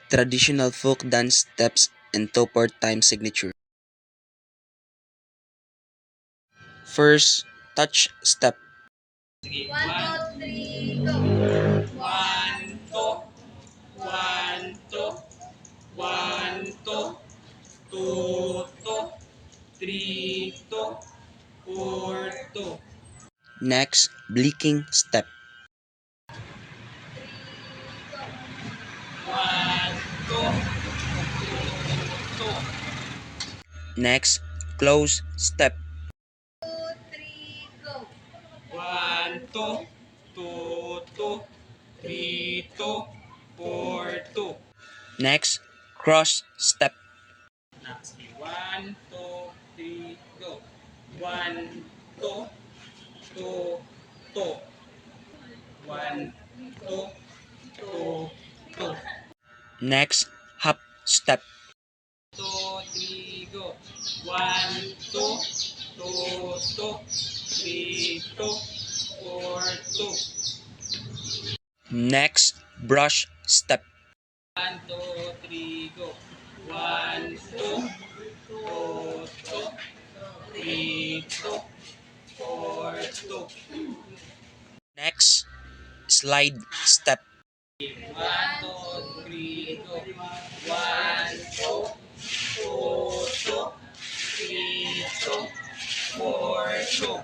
traditional folk dance steps and 2/4 time signature. First, touch step. Sige, 1, 2, 1, 2, 1, 2, 2, 2, 3, 2, 4, 2. Next, blinking step. 1, 2, 2. Next, close step. 1, 2, 2, 2, 3, 2, 4, 2. Next, cross step. Next, 1, 2, 3, go. 1, 2, 2, 2. 1, 2, 2, 2. Next, hop step. 2, 3, go. 1, 2, 2, 2, 3, 2, 4, 2. Next, brush step. 1, 2, 3, go. 1, 2, 2, 2, 3, 2, 4, 2. Next, slide step. 1, 2, 3, go. 1, 2, 2, 2, 3, 2, 4, 2.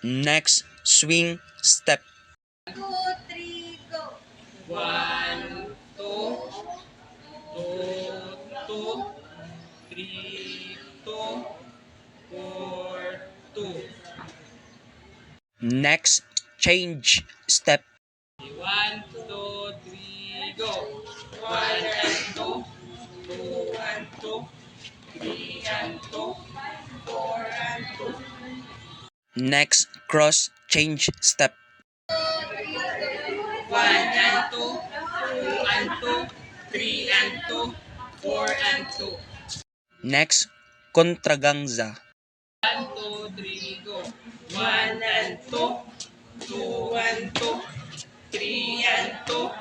Next, swing step. 1, 2, 2, 2, 3, 2, 4, 2. Next, change step. 1, 2, 3, go. 1 and 2, 2 and 2, 3 and 2, 4 and 2. Next, cross change step. 1 and 2, 2 and 2, 3 and 2, 4 and 2. Next, contraganza. 1, 2, 3, go. 1 and 2, 2 and 2, 3 and 2,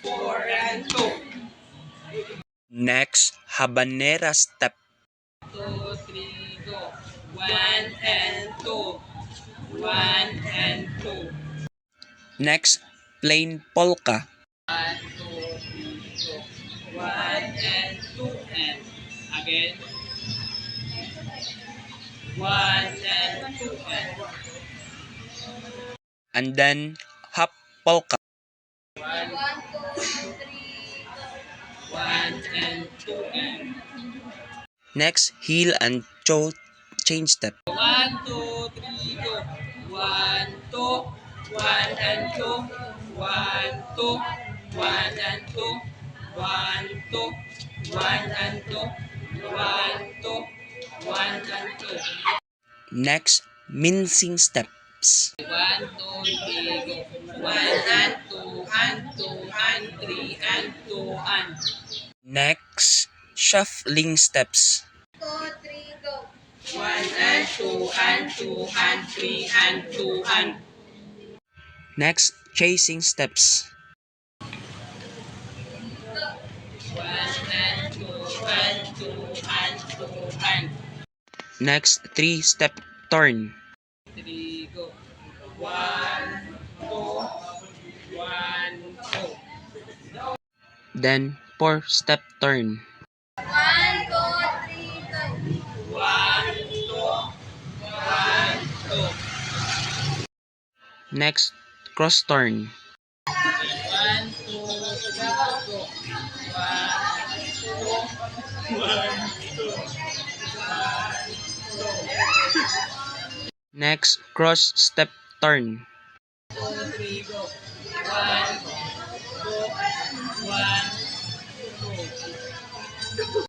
4 and 2. Next, habanera step. 2, 3, go. 1 and 2, 1 and 2. Next, plain polka. 1, 2, 3, go. 1 and 2 and again. 1 and 2 and And then, half polka. 1, 1 and 2 and Next, heel and toe change step. 1, 2, 3, go. 1, 2, 1 and 2, 1, 2, 1 and 2, 1, 2, 1 and 2, 1, 2, 1 and 2. Next, mincing steps. 1, 2, 3, go. 1 and 2 and 2 and 3 and 2 and Next, shuffling steps. 1 and 2 and 2 and 3 and 2 and Next, chasing steps. 1 and 2 and 2 and 2 and Next, 3-step turn. 3, go. 1, 2, 1, 2. Then, 4-step turn. 1, 2, 1, 2. Next, cross turn. 1, 2, 3, go. 1, 2, 1, 2. Next, cross step turn. 2, 3, go. 1, 2, 1, 2.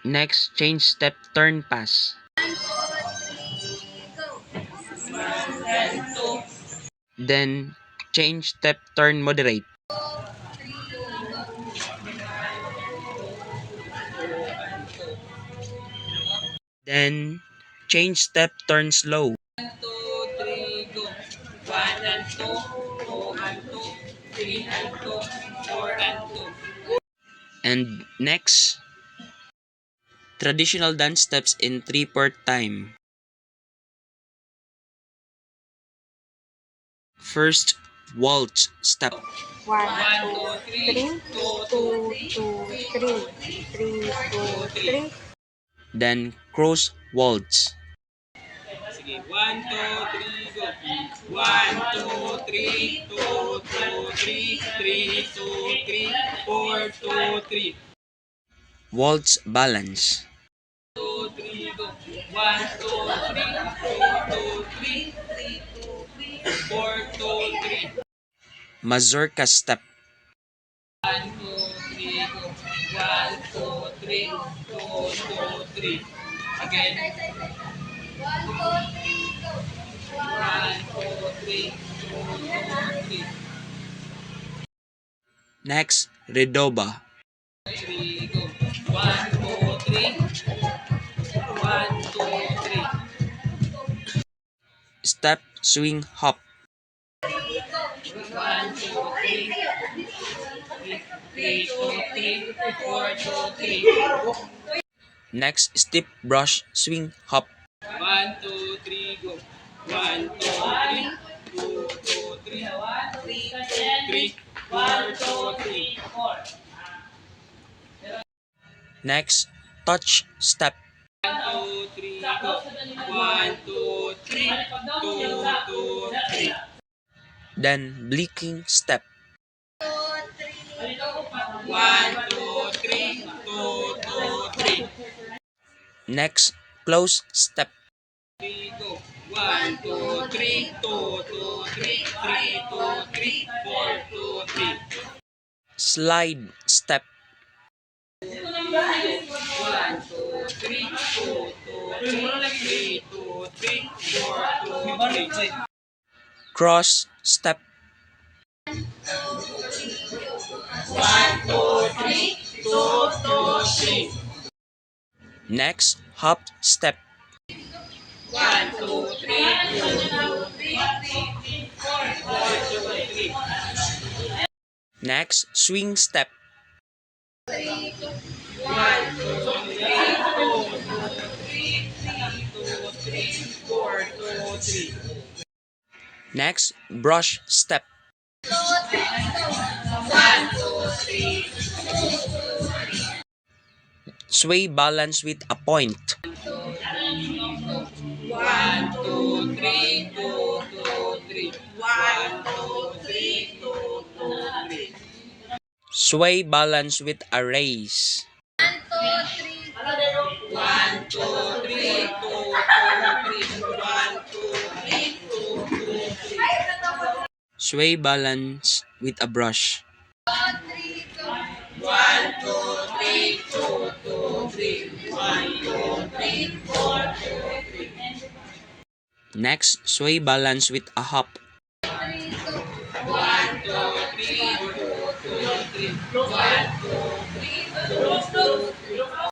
Next, change step turn pass. 1 and 2. Then, change step turn moderate. Then, change step turn slow. 1, 2, 3, go. 1 and 2, 2 and 2, 3 and 2, 4 and 2. Next, traditional dance steps in 3/4 time. First, waltz step. 1, 2, 3, 2, 2, 3, 3, 2, 3. Then cross waltz. Sige, 1, 2, 3, go. 1, 2, 3, 2, 2, 3, 3, 2, 3, 4, 2, 3. Waltz balance. 2, 3, go. 1, 2, 3, 2, 2, 3, 4, 2, 3. Mazurka step. 1, 2, 3, go. 1, 2, 3, 2, 2, 3. Again. 1, 2, 3, 2, 2, 3. Next, redoba. 3, go. 1, 2, 3. 1, 2, 3. Step, swing, hop. 1, 2, 3. 3, 2, 3. 4, 2, 3. Next, step, brush, swing, hop. 1, 2, 3, go. 1, 2, 3. 2, 2, 3. 3, 4, 2, 3. Next, touch step. 1, 2, 3, go. 1, 2, 3. 2, 2, 3. Then, blinking step. 1, 2, 3. 2, 2, 3. Next, close step. 3, go. 1, 2, 3. 2, 2, 3. 3, 2, 3. 4, 2, 3. Slide step. 1, 2, 3. 2, 2, 3. 3, 2, 3. 4, 2, 3. Cross step. 1, 2, 3. 2, 2, 3. Next, hop step. 1, 2, 3. 2, 2, 3. 4, 2, 3. Next, swing step. 1, 2, 3. 2, 3. 2, 3. 4, 2, 3. Next, brush step. 1, 2, 3. Sway balance with a point. 1, 2, 3. 2, 2, 3. 1, 2, 3. 2, 2, 3. Sway balance with a raise. 1, 2, 3. 2, 2, 3. 1, 2, 3. 2, 2, 3. Sway balance with a brush. 1, 2, 3. 2, 2, 3. 1, 2, 3. 4, 2, 3. Next, sway balance with a hop. 1, 2, 3. 2, 2, 3. 1, 2, 3. 2, 2, 3.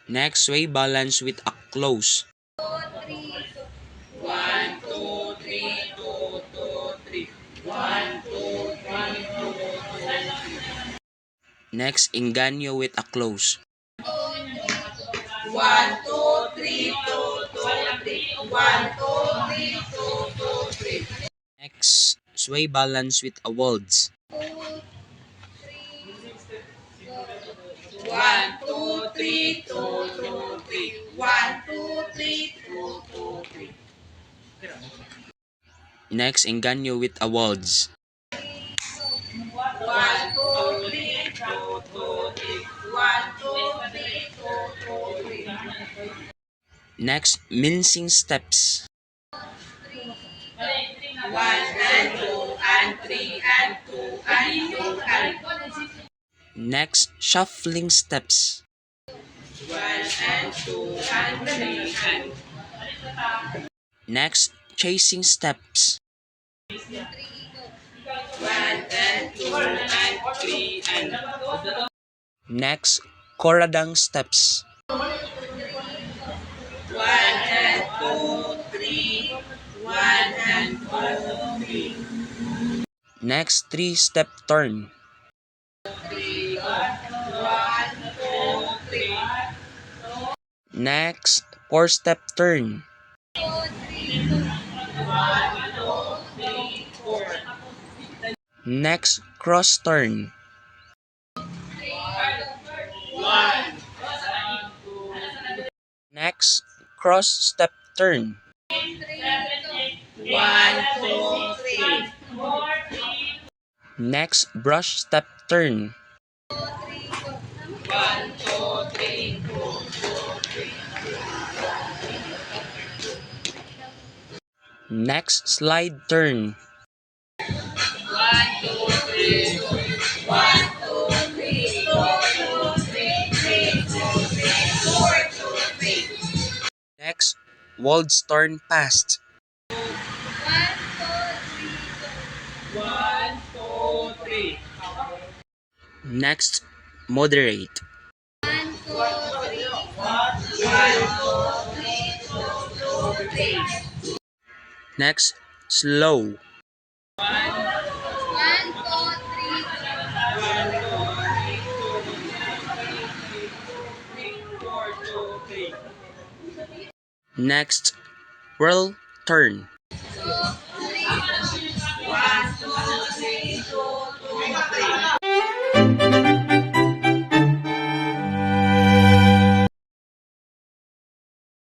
Next, sway balance with a close. 1, 2, 3. 2, 2, 3. 1, 2, 3. 2, 2, 3. Next, engaño with a close. 1, 2, 3. 2, 2, 3. 1, 2, 3. 2, 2, 3. Next, sway balance with a waltz. 1, 2, 3. 2, 2, 3. 1, 2, 3. 2, 2, 3. Next, engaño with a waltz. 1, 2, 3. 2, 2, 3. 1, 2, 3. 2, 2, 3. Next, mincing steps. 1 and 2 and 3 and 2 and 2 and Next, shuffling steps. 1 and 2 and 3 and Next, chasing steps. 1 and 2 and 3 and Next, koradang steps. 1 and 2, 3. 1 and 2, 3. Next, three-step turn. 3, 1, 2, Next, 4-step turn. Next, cross turn. Next, cross step turn. 1, 2, 3. Next, brush step turn. 1, 2, 3. Next, slide turn. 1, 2, 3. 1, 2, 3. 2, 2, 3. 3, 2, 3. 4, 2, 3. Next, Wald's turn past. 1, 2, 3. Next, moderate. 1, 2, 3. Next, slow. 1, 2, 3. 4, 2, 3. Next, whirl turn. 1, 2, 3. 2, 2, 3.